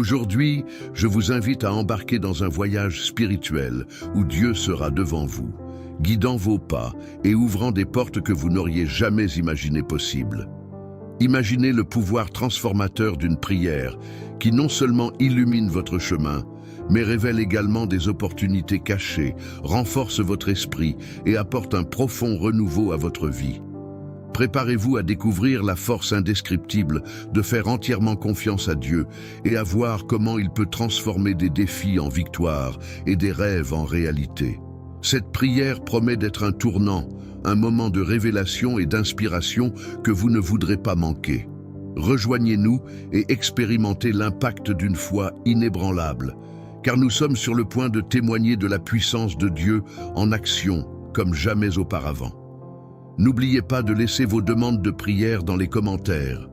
Aujourd'hui, je vous invite à embarquer dans un voyage spirituel où Dieu sera devant vous, guidant vos pas et ouvrant des portes que vous n'auriez jamais imaginées possibles. Imaginez le pouvoir transformateur d'une prière qui non seulement illumine votre chemin, mais révèle également des opportunités cachées, renforce votre esprit et apporte un profond renouveau à votre vie. Préparez-vous à découvrir la force indescriptible de faire entièrement confiance à Dieu et à voir comment il peut transformer des défis en victoires et des rêves en réalité. Cette prière promet d'être un tournant, un moment de révélation et d'inspiration que vous ne voudrez pas manquer. Rejoignez-nous et expérimentez l'impact d'une foi inébranlable, car nous sommes sur le point de témoigner de la puissance de Dieu en action comme jamais auparavant. N'oubliez pas de laisser vos demandes de prière dans les commentaires.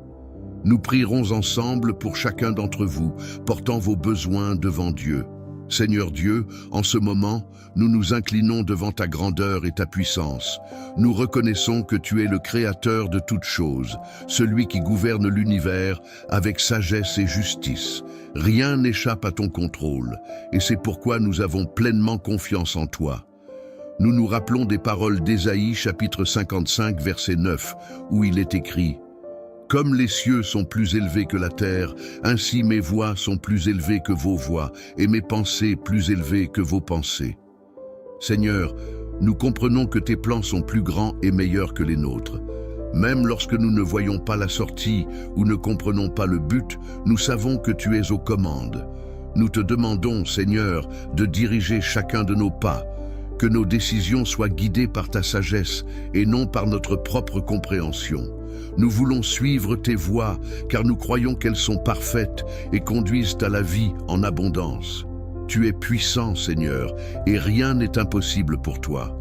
Nous prierons ensemble pour chacun d'entre vous, portant vos besoins devant Dieu. Seigneur Dieu, en ce moment, nous nous inclinons devant ta grandeur et ta puissance. Nous reconnaissons que tu es le Créateur de toutes choses, celui qui gouverne l'univers avec sagesse et justice. Rien n'échappe à ton contrôle, et c'est pourquoi nous avons pleinement confiance en toi. Nous nous rappelons des paroles d'Ésaïe, chapitre 55, verset 9, où il est écrit « Comme les cieux sont plus élevés que la terre, ainsi mes voix sont plus élevées que vos voix, et mes pensées plus élevées que vos pensées. » Seigneur, nous comprenons que tes plans sont plus grands et meilleurs que les nôtres. Même lorsque nous ne voyons pas la sortie ou ne comprenons pas le but, nous savons que tu es aux commandes. Nous te demandons, Seigneur, de diriger chacun de nos pas, que nos décisions soient guidées par ta sagesse et non par notre propre compréhension. Nous voulons suivre tes voies car nous croyons qu'elles sont parfaites et conduisent à la vie en abondance. Tu es puissant, Seigneur, et rien n'est impossible pour toi.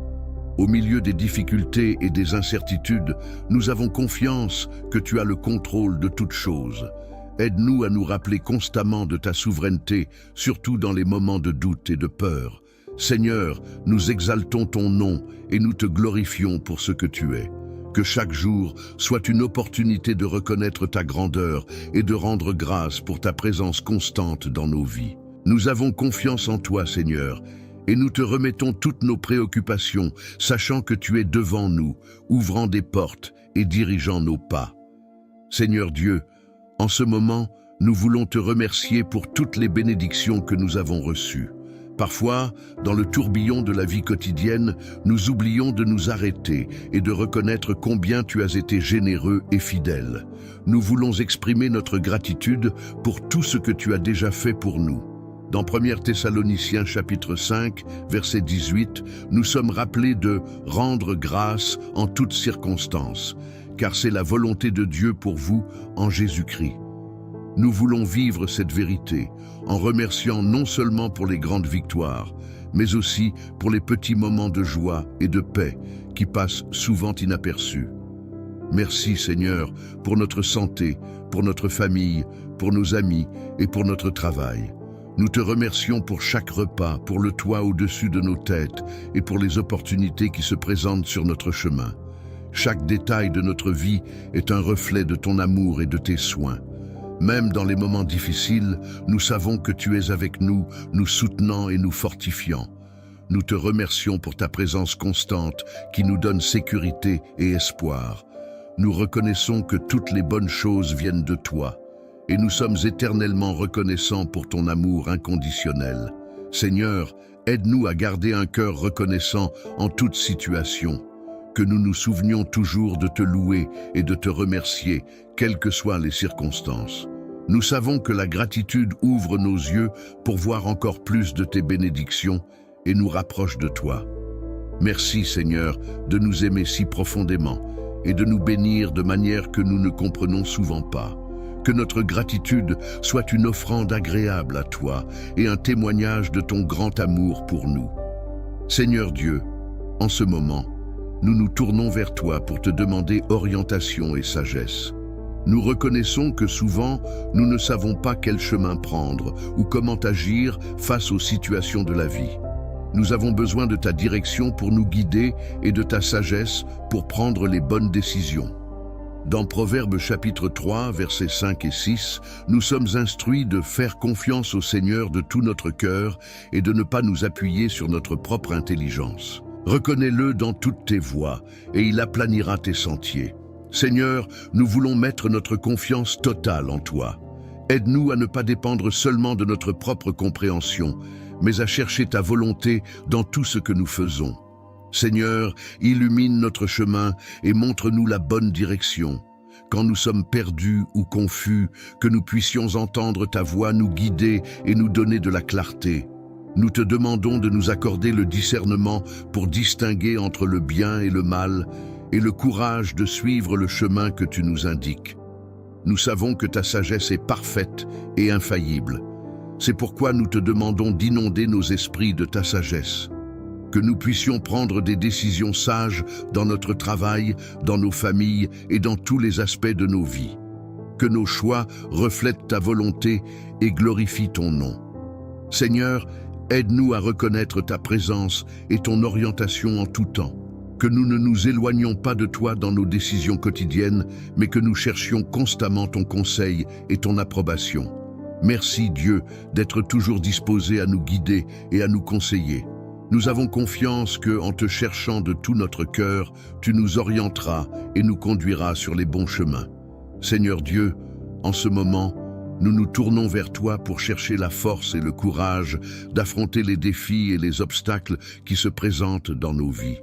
Au milieu des difficultés et des incertitudes, nous avons confiance que tu as le contrôle de toutes choses. Aide-nous à nous rappeler constamment de ta souveraineté, surtout dans les moments de doute et de peur. Seigneur, nous exaltons ton nom et nous te glorifions pour ce que tu es. Que chaque jour soit une opportunité de reconnaître ta grandeur et de rendre grâce pour ta présence constante dans nos vies. Nous avons confiance en toi, Seigneur, et nous te remettons toutes nos préoccupations, sachant que tu es devant nous, ouvrant des portes et dirigeant nos pas. Seigneur Dieu, en ce moment, nous voulons te remercier pour toutes les bénédictions que nous avons reçues. Parfois, dans le tourbillon de la vie quotidienne, nous oublions de nous arrêter et de reconnaître combien tu as été généreux et fidèle. Nous voulons exprimer notre gratitude pour tout ce que tu as déjà fait pour nous. Dans 1 Thessaloniciens chapitre 5, verset 18, nous sommes rappelés de « rendre grâce en toutes circonstances », car c'est la volonté de Dieu pour vous en Jésus-Christ. Nous voulons vivre cette vérité en remerciant non seulement pour les grandes victoires, mais aussi pour les petits moments de joie et de paix qui passent souvent inaperçus. Merci Seigneur pour notre santé, pour notre famille, pour nos amis et pour notre travail. Nous te remercions pour chaque repas, pour le toit au-dessus de nos têtes et pour les opportunités qui se présentent sur notre chemin. Chaque détail de notre vie est un reflet de ton amour et de tes soins. Même dans les moments difficiles, nous savons que tu es avec nous, nous soutenant et nous fortifiant. Nous te remercions pour ta présence constante qui nous donne sécurité et espoir. Nous reconnaissons que toutes les bonnes choses viennent de toi et nous sommes éternellement reconnaissants pour ton amour inconditionnel. Seigneur, aide-nous à garder un cœur reconnaissant en toute situation. Que nous nous souvenions toujours de te louer et de te remercier, quelles que soient les circonstances. Nous savons que la gratitude ouvre nos yeux pour voir encore plus de tes bénédictions et nous rapproche de toi. Merci Seigneur de nous aimer si profondément et de nous bénir de manière que nous ne comprenons souvent pas. Que notre gratitude soit une offrande agréable à toi et un témoignage de ton grand amour pour nous. Seigneur Dieu, en ce moment, nous nous tournons vers toi pour te demander orientation et sagesse. Nous reconnaissons que souvent, nous ne savons pas quel chemin prendre ou comment agir face aux situations de la vie. Nous avons besoin de ta direction pour nous guider et de ta sagesse pour prendre les bonnes décisions. Dans Proverbes chapitre 3, versets 5 et 6, nous sommes instruits de faire confiance au Seigneur de tout notre cœur et de ne pas nous appuyer sur notre propre intelligence. Reconnais-le dans toutes tes voies et il aplanira tes sentiers. Seigneur, nous voulons mettre notre confiance totale en toi. Aide-nous à ne pas dépendre seulement de notre propre compréhension, mais à chercher ta volonté dans tout ce que nous faisons. Seigneur, illumine notre chemin et montre-nous la bonne direction. Quand nous sommes perdus ou confus, que nous puissions entendre ta voix nous guider et nous donner de la clarté. Nous te demandons de nous accorder le discernement pour distinguer entre le bien et le mal et le courage de suivre le chemin que tu nous indiques. Nous savons que ta sagesse est parfaite et infaillible. C'est pourquoi nous te demandons d'inonder nos esprits de ta sagesse. Que nous puissions prendre des décisions sages dans notre travail, dans nos familles et dans tous les aspects de nos vies. Que nos choix reflètent ta volonté et glorifient ton nom. Seigneur, aide-nous à reconnaître ta présence et ton orientation en tout temps. Que nous ne nous éloignions pas de toi dans nos décisions quotidiennes, mais que nous cherchions constamment ton conseil et ton approbation. Merci Dieu d'être toujours disposé à nous guider et à nous conseiller. Nous avons confiance que, en te cherchant de tout notre cœur, tu nous orienteras et nous conduiras sur les bons chemins. Seigneur Dieu, en ce moment, nous nous tournons vers toi pour chercher la force et le courage d'affronter les défis et les obstacles qui se présentent dans nos vies.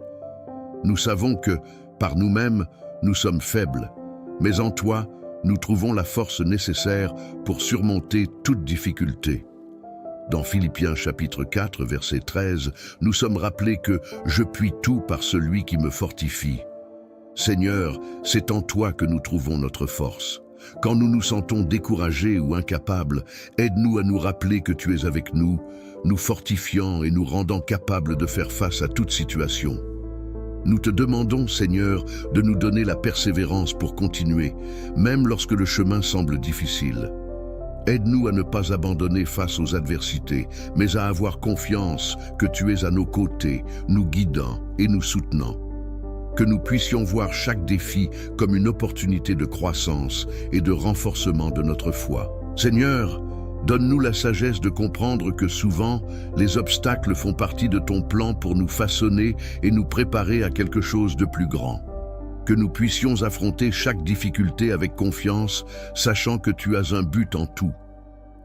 Nous savons que, par nous-mêmes, nous sommes faibles, mais en toi, nous trouvons la force nécessaire pour surmonter toute difficulté. Dans Philippiens chapitre 4, verset 13, nous sommes rappelés que « Je puis tout par celui qui me fortifie ». Seigneur, c'est en toi que nous trouvons notre force. Quand nous nous sentons découragés ou incapables, aide-nous à nous rappeler que tu es avec nous, nous fortifiant et nous rendant capables de faire face à toute situation. Nous te demandons, Seigneur, de nous donner la persévérance pour continuer, même lorsque le chemin semble difficile. Aide-nous à ne pas abandonner face aux adversités, mais à avoir confiance que tu es à nos côtés, nous guidant et nous soutenant. Que nous puissions voir chaque défi comme une opportunité de croissance et de renforcement de notre foi. Seigneur, donne-nous la sagesse de comprendre que souvent, les obstacles font partie de ton plan pour nous façonner et nous préparer à quelque chose de plus grand. Que nous puissions affronter chaque difficulté avec confiance, sachant que tu as un but en tout.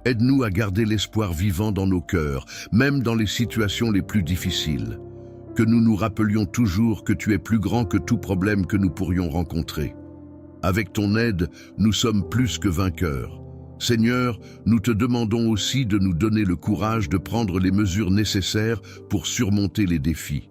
Aide-nous à garder l'espoir vivant dans nos cœurs, même dans les situations les plus difficiles. Que nous nous rappelions toujours que tu es plus grand que tout problème que nous pourrions rencontrer. Avec ton aide, nous sommes plus que vainqueurs. Seigneur, nous te demandons aussi de nous donner le courage de prendre les mesures nécessaires pour surmonter les défis.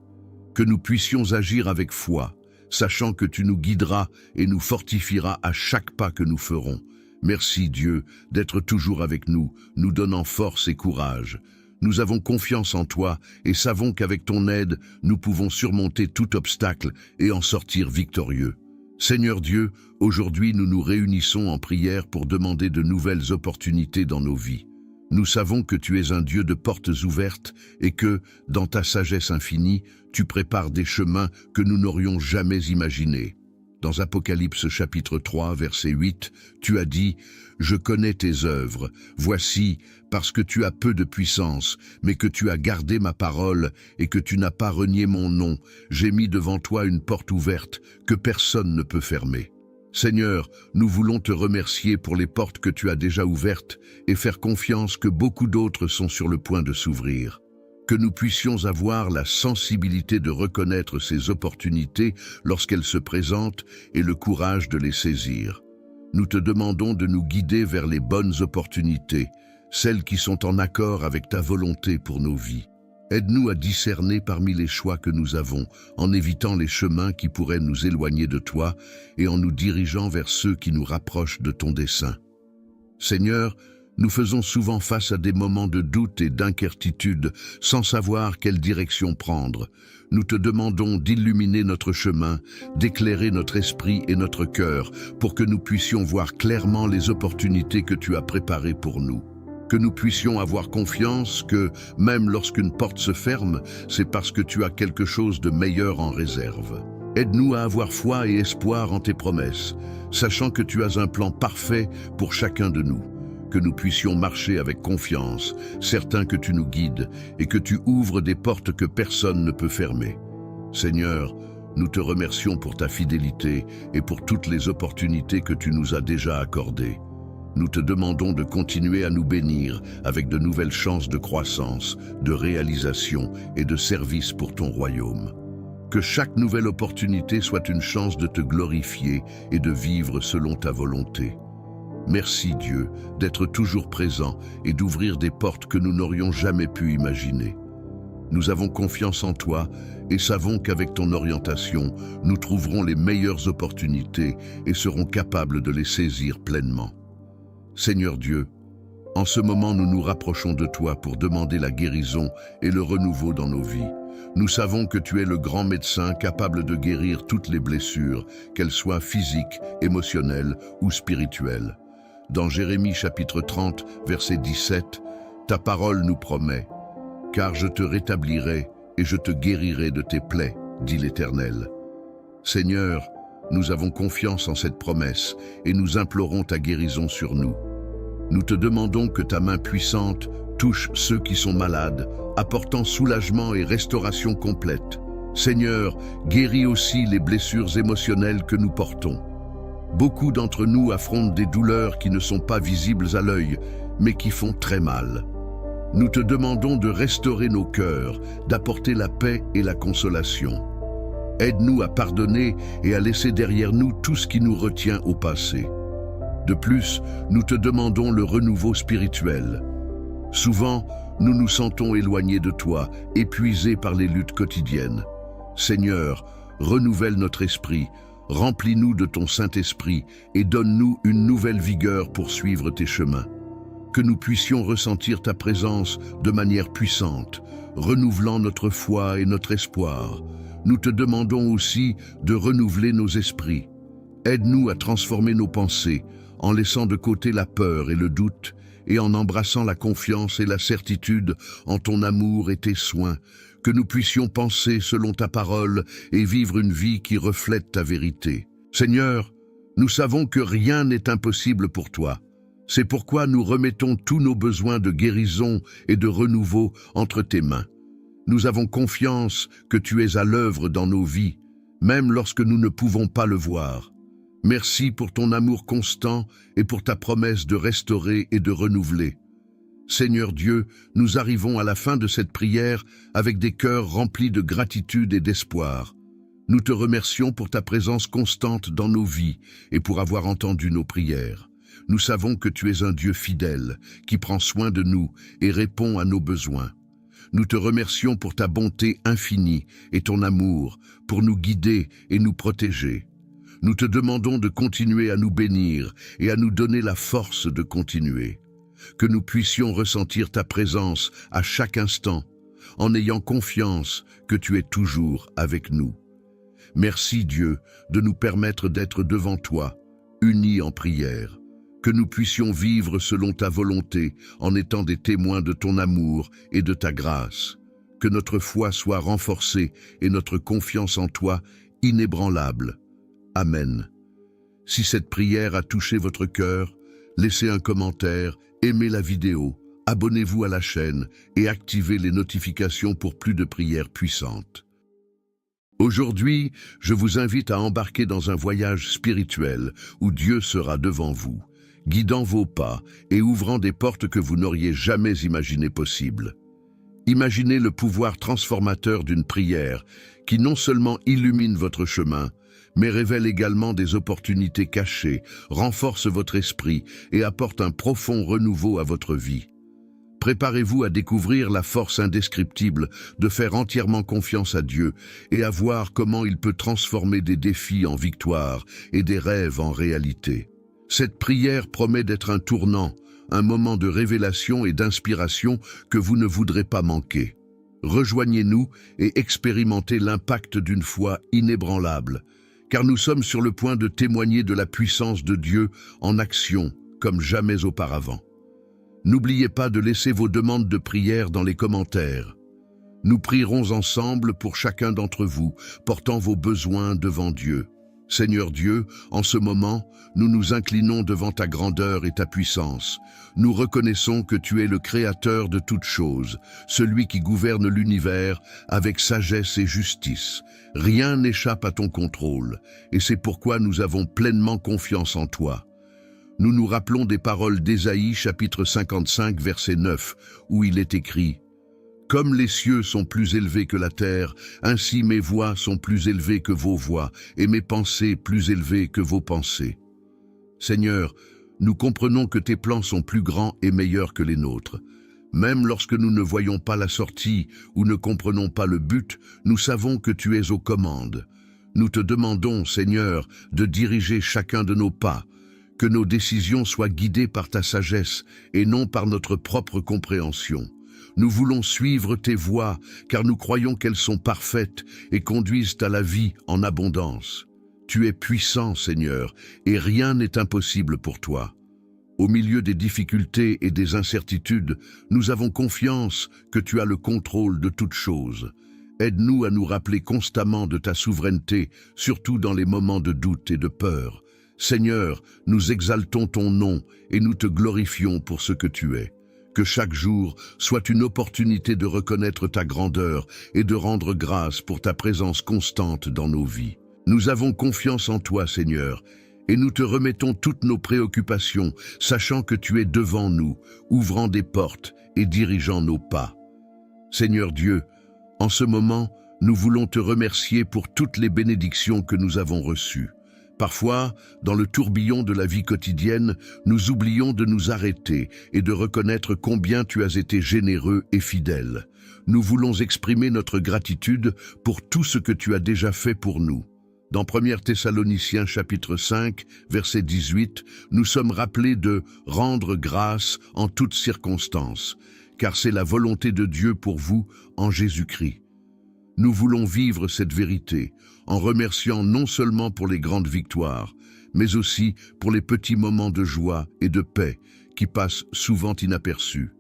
Que nous puissions agir avec foi, sachant que tu nous guideras et nous fortifieras à chaque pas que nous ferons. Merci Dieu d'être toujours avec nous, nous donnant force et courage. Nous avons confiance en toi et savons qu'avec ton aide, nous pouvons surmonter tout obstacle et en sortir victorieux. Seigneur Dieu, aujourd'hui nous nous réunissons en prière pour demander de nouvelles opportunités dans nos vies. Nous savons que tu es un Dieu de portes ouvertes et que, dans ta sagesse infinie, tu prépares des chemins que nous n'aurions jamais imaginés. Dans Apocalypse chapitre 3, verset 8, tu as dit « Je connais tes œuvres. Voici, parce que tu as peu de puissance, mais que tu as gardé ma parole et que tu n'as pas renié mon nom, j'ai mis devant toi une porte ouverte que personne ne peut fermer. » Seigneur, nous voulons te remercier pour les portes que tu as déjà ouvertes et faire confiance que beaucoup d'autres sont sur le point de s'ouvrir. Que nous puissions avoir la sensibilité de reconnaître ces opportunités lorsqu'elles se présentent et le courage de les saisir. Nous te demandons de nous guider vers les bonnes opportunités, celles qui sont en accord avec ta volonté pour nos vies. Aide-nous à discerner parmi les choix que nous avons, en évitant les chemins qui pourraient nous éloigner de toi et en nous dirigeant vers ceux qui nous rapprochent de ton dessein. Seigneur, nous faisons souvent face à des moments de doute et d'incertitude sans savoir quelle direction prendre. Nous te demandons d'illuminer notre chemin, d'éclairer notre esprit et notre cœur pour que nous puissions voir clairement les opportunités que tu as préparées pour nous. Que nous puissions avoir confiance que, même lorsqu'une porte se ferme, c'est parce que tu as quelque chose de meilleur en réserve. Aide-nous à avoir foi et espoir en tes promesses, sachant que tu as un plan parfait pour chacun de nous, que nous puissions marcher avec confiance, certains que tu nous guides et que tu ouvres des portes que personne ne peut fermer. Seigneur, nous te remercions pour ta fidélité et pour toutes les opportunités que tu nous as déjà accordées. Nous te demandons de continuer à nous bénir avec de nouvelles chances de croissance, de réalisation et de service pour ton royaume. Que chaque nouvelle opportunité soit une chance de te glorifier et de vivre selon ta volonté. Merci Dieu d'être toujours présent et d'ouvrir des portes que nous n'aurions jamais pu imaginer. Nous avons confiance en toi et savons qu'avec ton orientation, nous trouverons les meilleures opportunités et serons capables de les saisir pleinement. Seigneur Dieu, en ce moment nous nous rapprochons de toi pour demander la guérison et le renouveau dans nos vies. Nous savons que tu es le grand médecin capable de guérir toutes les blessures, qu'elles soient physiques, émotionnelles ou spirituelles. Dans Jérémie chapitre 30, verset 17, ta parole nous promet « Car je te rétablirai et je te guérirai de tes plaies, dit l'Éternel. » Seigneur, nous avons confiance en cette promesse et nous implorons ta guérison sur nous. Nous te demandons que ta main puissante touche ceux qui sont malades, apportant soulagement et restauration complète. Seigneur, guéris aussi les blessures émotionnelles que nous portons. Beaucoup d'entre nous affrontent des douleurs qui ne sont pas visibles à l'œil, mais qui font très mal. Nous te demandons de restaurer nos cœurs, d'apporter la paix et la consolation. Aide-nous à pardonner et à laisser derrière nous tout ce qui nous retient au passé. De plus, nous te demandons le renouveau spirituel. Souvent, nous nous sentons éloignés de toi, épuisés par les luttes quotidiennes. Seigneur, renouvelle notre esprit, remplis-nous de ton Saint-Esprit et donne-nous une nouvelle vigueur pour suivre tes chemins. Que nous puissions ressentir ta présence de manière puissante, renouvelant notre foi et notre espoir. Nous te demandons aussi de renouveler nos esprits. Aide-nous à transformer nos pensées, en laissant de côté la peur et le doute, et en embrassant la confiance et la certitude en ton amour et tes soins, que nous puissions penser selon ta parole et vivre une vie qui reflète ta vérité. Seigneur, nous savons que rien n'est impossible pour toi. C'est pourquoi nous remettons tous nos besoins de guérison et de renouveau entre tes mains. Nous avons confiance que tu es à l'œuvre dans nos vies, même lorsque nous ne pouvons pas le voir. Merci pour ton amour constant et pour ta promesse de restaurer et de renouveler. Seigneur Dieu, nous arrivons à la fin de cette prière avec des cœurs remplis de gratitude et d'espoir. Nous te remercions pour ta présence constante dans nos vies et pour avoir entendu nos prières. Nous savons que tu es un Dieu fidèle, qui prend soin de nous et répond à nos besoins. Nous te remercions pour ta bonté infinie et ton amour, pour nous guider et nous protéger. Nous te demandons de continuer à nous bénir et à nous donner la force de continuer. Que nous puissions ressentir ta présence à chaque instant, en ayant confiance que tu es toujours avec nous. Merci Dieu de nous permettre d'être devant toi, unis en prière. Que nous puissions vivre selon ta volonté en étant des témoins de ton amour et de ta grâce. Que notre foi soit renforcée et notre confiance en toi inébranlable. Amen. Si cette prière a touché votre cœur, laissez un commentaire, aimez la vidéo, abonnez-vous à la chaîne et activez les notifications pour plus de prières puissantes. Aujourd'hui, je vous invite à embarquer dans un voyage spirituel où Dieu sera devant vous, guidant vos pas et ouvrant des portes que vous n'auriez jamais imaginées possibles. Imaginez le pouvoir transformateur d'une prière qui non seulement illumine votre chemin, mais révèle également des opportunités cachées, renforce votre esprit et apporte un profond renouveau à votre vie. Préparez-vous à découvrir la force indescriptible de faire entièrement confiance à Dieu et à voir comment il peut transformer des défis en victoires et des rêves en réalité. Cette prière promet d'être un tournant, un moment de révélation et d'inspiration que vous ne voudrez pas manquer. Rejoignez-nous et expérimentez l'impact d'une foi inébranlable, car nous sommes sur le point de témoigner de la puissance de Dieu en action comme jamais auparavant. N'oubliez pas de laisser vos demandes de prière dans les commentaires. Nous prierons ensemble pour chacun d'entre vous, portant vos besoins devant Dieu. Seigneur Dieu, en ce moment, nous nous inclinons devant ta grandeur et ta puissance. Nous reconnaissons que tu es le Créateur de toutes choses, celui qui gouverne l'univers avec sagesse et justice. Rien n'échappe à ton contrôle, et c'est pourquoi nous avons pleinement confiance en toi. Nous nous rappelons des paroles d'Ésaïe, chapitre 55, verset 9, où il est écrit « Comme les cieux sont plus élevés que la terre, ainsi mes voies sont plus élevées que vos voies, et mes pensées plus élevées que vos pensées. » Seigneur, nous comprenons que tes plans sont plus grands et meilleurs que les nôtres. Même lorsque nous ne voyons pas la sortie ou ne comprenons pas le but, nous savons que tu es aux commandes. Nous te demandons, Seigneur, de diriger chacun de nos pas, que nos décisions soient guidées par ta sagesse et non par notre propre compréhension. Nous voulons suivre tes voies, car nous croyons qu'elles sont parfaites et conduisent à la vie en abondance. Tu es puissant, Seigneur, et rien n'est impossible pour toi. Au milieu des difficultés et des incertitudes, nous avons confiance que tu as le contrôle de toutes choses. Aide-nous à nous rappeler constamment de ta souveraineté, surtout dans les moments de doute et de peur. Seigneur, nous exaltons ton nom et nous te glorifions pour ce que tu es. Que chaque jour soit une opportunité de reconnaître ta grandeur et de rendre grâce pour ta présence constante dans nos vies. Nous avons confiance en toi, Seigneur, et nous te remettons toutes nos préoccupations, sachant que tu es devant nous, ouvrant des portes et dirigeant nos pas. Seigneur Dieu, en ce moment, nous voulons te remercier pour toutes les bénédictions que nous avons reçues. Parfois, dans le tourbillon de la vie quotidienne, nous oublions de nous arrêter et de reconnaître combien tu as été généreux et fidèle. Nous voulons exprimer notre gratitude pour tout ce que tu as déjà fait pour nous. Dans 1 Thessaloniciens chapitre 5, verset 18, nous sommes rappelés de « rendre grâce en toutes circonstances », car c'est la volonté de Dieu pour vous en Jésus-Christ. Nous voulons vivre cette vérité en remerciant non seulement pour les grandes victoires, mais aussi pour les petits moments de joie et de paix qui passent souvent inaperçus.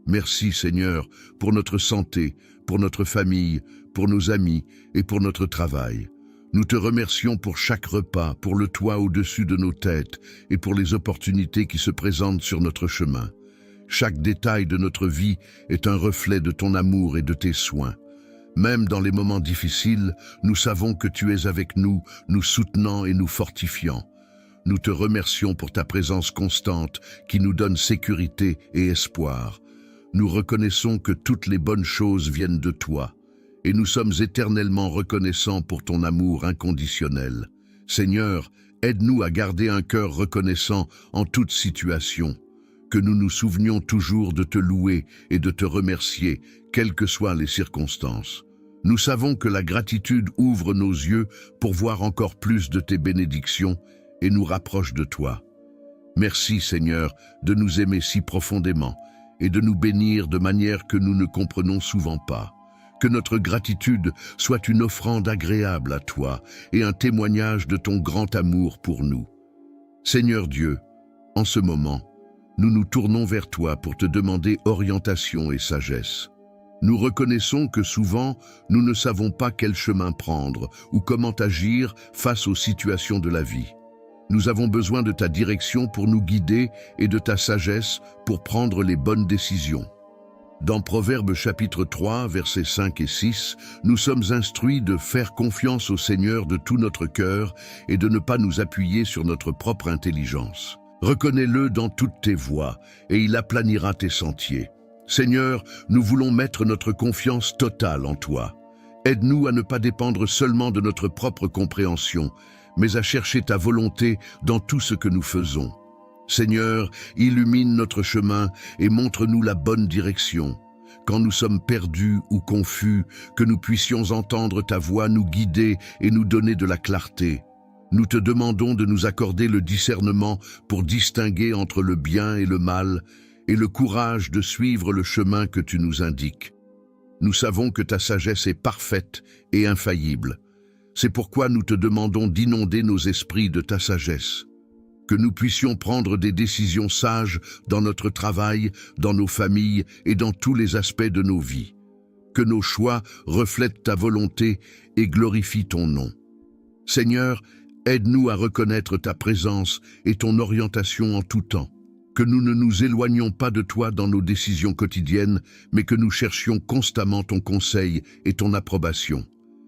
Merci Seigneur pour notre santé, pour notre famille, pour nos amis et pour notre travail. Nous te remercions pour chaque repas, pour le toit au-dessus de nos têtes et pour les opportunités qui se présentent sur notre chemin. Chaque détail de notre vie est un reflet de ton amour et de tes soins. Même dans les moments difficiles, nous savons que tu es avec nous, nous soutenant et nous fortifiant. Nous te remercions pour ta présence constante qui nous donne sécurité et espoir. Nous reconnaissons que toutes les bonnes choses viennent de toi et nous sommes éternellement reconnaissants pour ton amour inconditionnel. Seigneur, aide-nous à garder un cœur reconnaissant en toute situation, que nous nous souvenions toujours de te louer et de te remercier, quelles que soient les circonstances. Nous savons que la gratitude ouvre nos yeux pour voir encore plus de tes bénédictions et nous rapproche de toi. Merci Seigneur de nous aimer si profondément et de nous bénir de manière que nous ne comprenons souvent pas. Que notre gratitude soit une offrande agréable à toi et un témoignage de ton grand amour pour nous. Seigneur Dieu, en ce moment, nous nous tournons vers toi pour te demander orientation et sagesse. Nous reconnaissons que souvent, nous ne savons pas quel chemin prendre ou comment agir face aux situations de la vie. Nous avons besoin de ta direction pour nous guider et de ta sagesse pour prendre les bonnes décisions. Dans Proverbes chapitre 3, versets 5 et 6, nous sommes instruits de faire confiance au Seigneur de tout notre cœur et de ne pas nous appuyer sur notre propre intelligence. Reconnais-le dans toutes tes voies et il aplanira tes sentiers. Seigneur, nous voulons mettre notre confiance totale en toi. Aide-nous à ne pas dépendre seulement de notre propre compréhension, mais à chercher ta volonté dans tout ce que nous faisons. Seigneur, illumine notre chemin et montre-nous la bonne direction. Quand nous sommes perdus ou confus, que nous puissions entendre ta voix nous guider et nous donner de la clarté. Nous te demandons de nous accorder le discernement pour distinguer entre le bien et le mal et le courage de suivre le chemin que tu nous indiques. Nous savons que ta sagesse est parfaite et infaillible. C'est pourquoi nous te demandons d'inonder nos esprits de ta sagesse. Que nous puissions prendre des décisions sages dans notre travail, dans nos familles et dans tous les aspects de nos vies. que nos choix reflètent ta volonté et glorifient ton nom. Seigneur, aide-nous à reconnaître ta présence et ton orientation en tout temps. Que nous ne nous éloignions pas de toi dans nos décisions quotidiennes, mais que nous cherchions constamment ton conseil et ton approbation.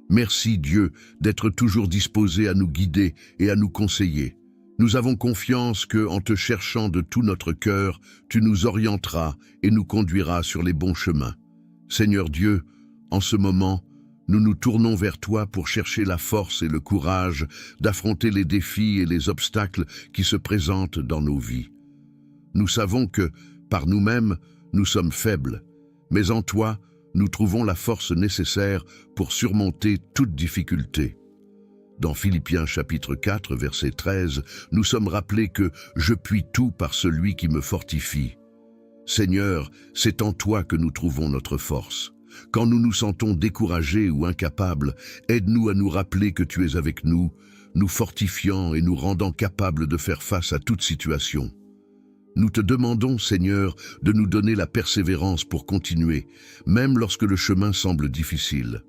Merci Dieu d'être toujours disposé à nous guider et à nous conseiller. Nous avons confiance que, en te cherchant de tout notre cœur, tu nous orienteras et nous conduiras sur les bons chemins. Seigneur Dieu, en ce moment, nous nous tournons vers toi pour chercher la force et le courage d'affronter les défis et les obstacles qui se présentent dans nos vies. Nous savons que, par nous-mêmes, nous sommes faibles, mais en toi, nous trouvons la force nécessaire pour surmonter toute difficulté. Dans Philippiens chapitre 4, verset 13, nous sommes rappelés que « Je puis tout par celui qui me fortifie ». Seigneur, c'est en toi que nous trouvons notre force. Quand nous nous sentons découragés ou incapables, aide-nous à nous rappeler que tu es avec nous, nous fortifiant et nous rendant capables de faire face à toute situation. Nous te demandons, Seigneur, de nous donner la persévérance pour continuer, même lorsque le chemin semble difficile.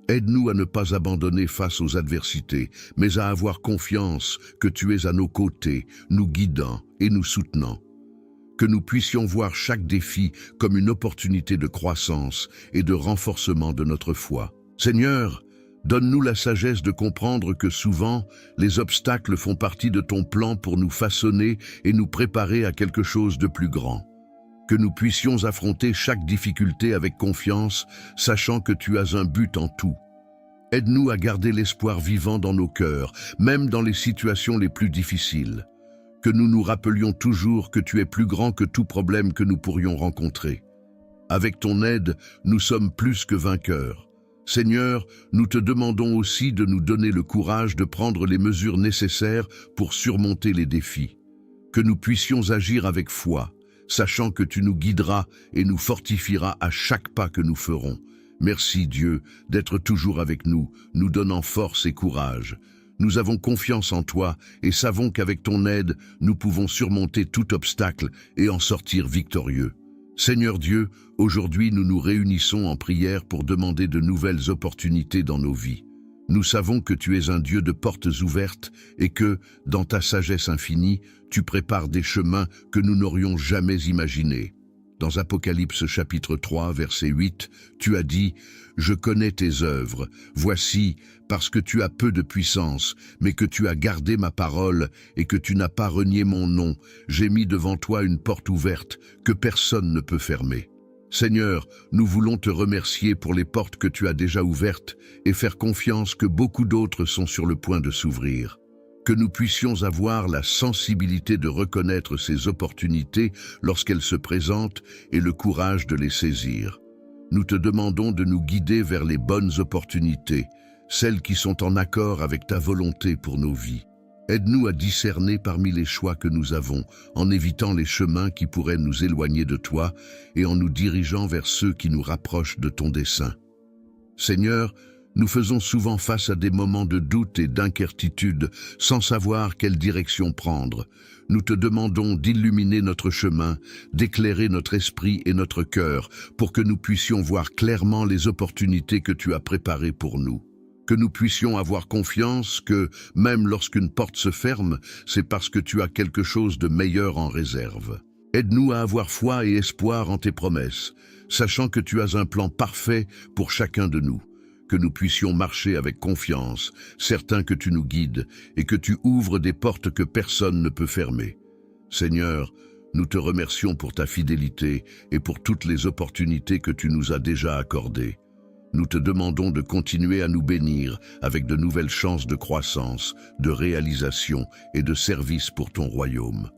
Aide-nous à ne pas abandonner face aux adversités, mais à avoir confiance que tu es à nos côtés, nous guidant et nous soutenant. Que nous puissions voir chaque défi comme une opportunité de croissance et de renforcement de notre foi. Seigneur, donne-nous la sagesse de comprendre que souvent, les obstacles font partie de ton plan pour nous façonner et nous préparer à quelque chose de plus grand. Que nous puissions affronter chaque difficulté avec confiance, sachant que tu as un but en tout. Aide-nous à garder l'espoir vivant dans nos cœurs, même dans les situations les plus difficiles. Que nous nous rappelions toujours que tu es plus grand que tout problème que nous pourrions rencontrer. Avec ton aide, nous sommes plus que vainqueurs. Seigneur, nous te demandons aussi de nous donner le courage de prendre les mesures nécessaires pour surmonter les défis. Que nous puissions agir avec foi, sachant que tu nous guideras et nous fortifieras à chaque pas que nous ferons. Merci Dieu d'être toujours avec nous, nous donnant force et courage. Nous avons confiance en toi et savons qu'avec ton aide, nous pouvons surmonter tout obstacle et en sortir victorieux. Seigneur Dieu, aujourd'hui nous nous réunissons en prière pour demander de nouvelles opportunités dans nos vies. Nous savons que tu es un Dieu de portes ouvertes et que, dans ta sagesse infinie, tu prépares des chemins que nous n'aurions jamais imaginés. Dans Apocalypse chapitre 3, verset 8, tu as dit « Je connais tes œuvres. Voici, parce que tu as peu de puissance, mais que tu as gardé ma parole et que tu n'as pas renié mon nom, j'ai mis devant toi une porte ouverte que personne ne peut fermer. » Seigneur, nous voulons te remercier pour les portes que tu as déjà ouvertes et faire confiance que beaucoup d'autres sont sur le point de s'ouvrir. Que nous puissions avoir la sensibilité de reconnaître ces opportunités lorsqu'elles se présentent et le courage de les saisir. Nous te demandons de nous guider vers les bonnes opportunités, celles qui sont en accord avec ta volonté pour nos vies. Aide-nous à discerner parmi les choix que nous avons, en évitant les chemins qui pourraient nous éloigner de toi et en nous dirigeant vers ceux qui nous rapprochent de ton dessein. Seigneur, nous faisons souvent face à des moments de doute et d'incertitude sans savoir quelle direction prendre. Nous te demandons d'illuminer notre chemin, d'éclairer notre esprit et notre cœur pour que nous puissions voir clairement les opportunités que tu as préparées pour nous. Que nous puissions avoir confiance que, même lorsqu'une porte se ferme, c'est parce que tu as quelque chose de meilleur en réserve. Aide-nous à avoir foi et espoir en tes promesses, sachant que tu as un plan parfait pour chacun de nous. Que nous puissions marcher avec confiance, certains que tu nous guides et que tu ouvres des portes que personne ne peut fermer. Seigneur, nous te remercions pour ta fidélité et pour toutes les opportunités que tu nous as déjà accordées. Nous te demandons de continuer à nous bénir avec de nouvelles chances de croissance, de réalisation et de service pour ton royaume.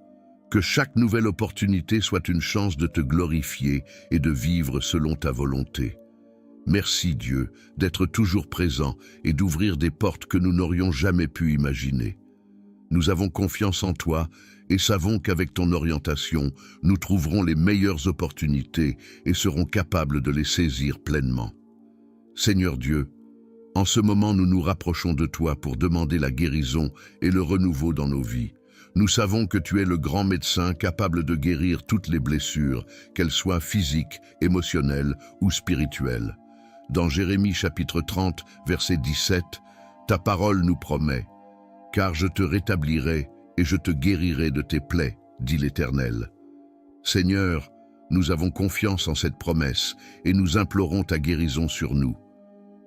Que chaque nouvelle opportunité soit une chance de te glorifier et de vivre selon ta volonté. Merci Dieu d'être toujours présent et d'ouvrir des portes que nous n'aurions jamais pu imaginer. Nous avons confiance en toi et savons qu'avec ton orientation, nous trouverons les meilleures opportunités et serons capables de les saisir pleinement. Seigneur Dieu, en ce moment nous nous rapprochons de toi pour demander la guérison et le renouveau dans nos vies. Nous savons que tu es le grand médecin capable de guérir toutes les blessures, qu'elles soient physiques, émotionnelles ou spirituelles. dans Jérémie chapitre 30, verset 17, « Ta parole nous promet, car je te rétablirai et je te guérirai de tes plaies, dit l'Éternel. » Seigneur, nous avons confiance en cette promesse et nous implorons ta guérison sur nous.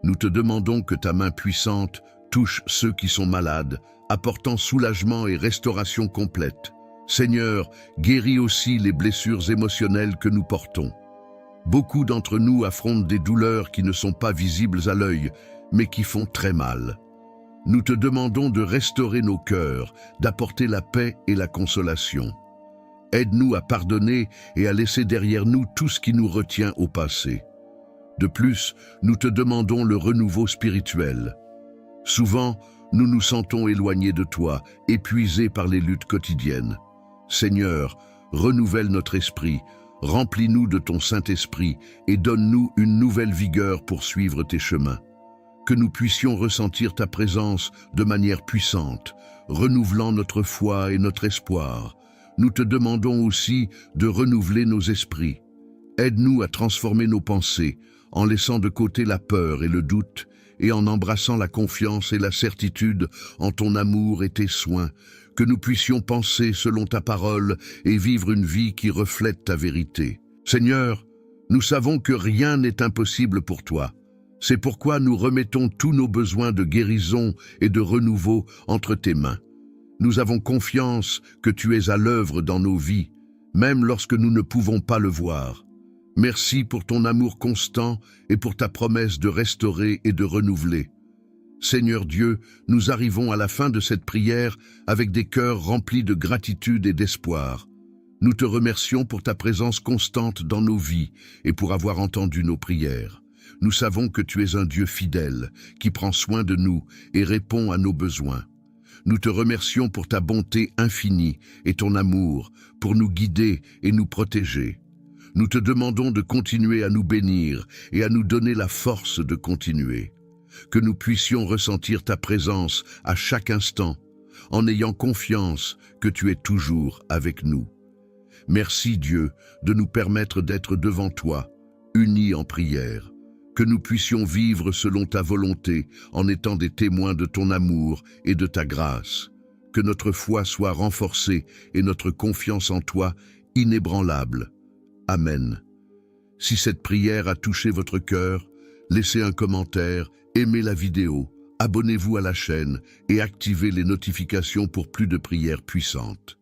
Nous te demandons que ta main puissante touche ceux qui sont malades, apportant soulagement et restauration complète. Seigneur, guéris aussi les blessures émotionnelles que nous portons. Beaucoup d'entre nous affrontent des douleurs qui ne sont pas visibles à l'œil, mais qui font très mal. Nous te demandons de restaurer nos cœurs, d'apporter la paix et la consolation. Aide-nous à pardonner et à laisser derrière nous tout ce qui nous retient au passé. De plus, nous te demandons le renouveau spirituel. Souvent, nous nous sentons éloignés de toi, épuisés par les luttes quotidiennes. Seigneur, renouvelle notre esprit, remplis-nous de ton Saint-Esprit et donne-nous une nouvelle vigueur pour suivre tes chemins. Que nous puissions ressentir ta présence de manière puissante, renouvelant notre foi et notre espoir. Nous te demandons aussi de renouveler nos esprits. Aide-nous à transformer nos pensées, en laissant de côté la peur et le doute, et en embrassant la confiance et la certitude en ton amour et tes soins, que nous puissions penser selon ta parole et vivre une vie qui reflète ta vérité. Seigneur, nous savons que rien n'est impossible pour toi. C'est pourquoi nous remettons tous nos besoins de guérison et de renouveau entre tes mains. Nous avons confiance que tu es à l'œuvre dans nos vies, même lorsque nous ne pouvons pas le voir. Merci pour ton amour constant et pour ta promesse de restaurer et de renouveler. Seigneur Dieu, nous arrivons à la fin de cette prière avec des cœurs remplis de gratitude et d'espoir. Nous te remercions pour ta présence constante dans nos vies et pour avoir entendu nos prières. Nous savons que tu es un Dieu fidèle, qui prend soin de nous et répond à nos besoins. Nous te remercions pour ta bonté infinie et ton amour, pour nous guider et nous protéger. Nous te demandons de continuer à nous bénir et à nous donner la force de continuer. Que nous puissions ressentir ta présence à chaque instant, en ayant confiance que tu es toujours avec nous. Merci Dieu de nous permettre d'être devant toi, unis en prière. Que nous puissions vivre selon ta volonté en étant des témoins de ton amour et de ta grâce. Que notre foi soit renforcée et notre confiance en toi inébranlable. Amen. Si cette prière a touché votre cœur, laissez un commentaire, aimez la vidéo, abonnez-vous à la chaîne et activez les notifications pour plus de prières puissantes.